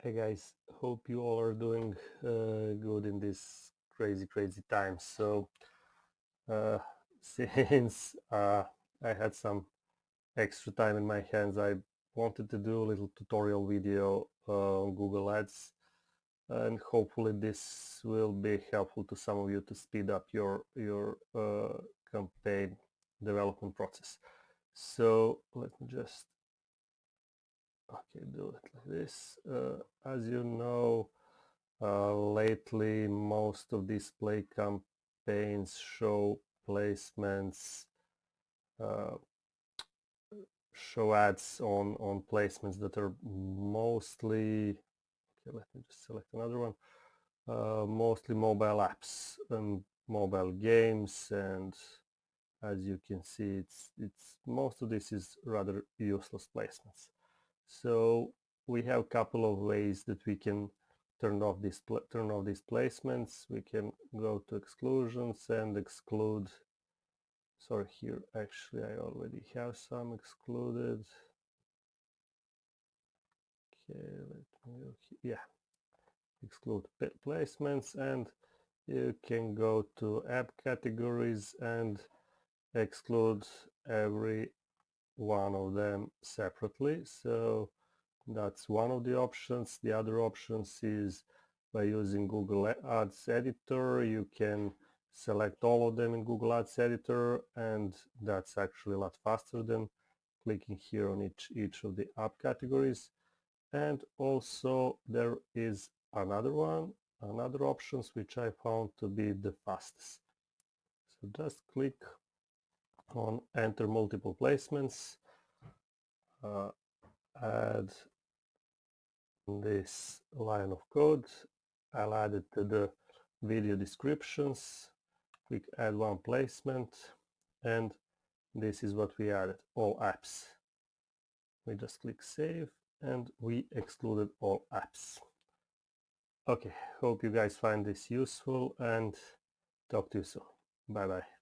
Hey guys, hope you all are doing good in this crazy times. So uh, since I had some extra time in my hands, I wanted to do a little tutorial video on Google Ads, and hopefully this will be helpful to some of you to speed up your campaign development process. So let me just do it like this. As you know, lately, most of display campaigns show placements, uh, show ads on placements that are mostly, okay, let me just select another one, mostly mobile apps and mobile games, and as you can see, it's most of this is rather useless placements. So we have a couple of ways that we can turn off these placements. We can go to exclusions and exclude. Sorry, here actually I already have some excluded. Okay, let me go here. Yeah, exclude placements, and you can go to app categories and exclude every one of them separately. So that's one of the options. The other options is by using Google Ads Editor. You can select all of them in Google Ads Editor, and that's actually a lot faster than clicking here on each of the app categories. And also there is another options which I found to be the fastest. So just click on enter multiple placements, add this line of code. I'll add it to the video descriptions. Click add one placement, and this is what we added, all apps. We just click save, and we excluded all apps. Okay, hope you guys find this useful, and talk to you soon. Bye bye.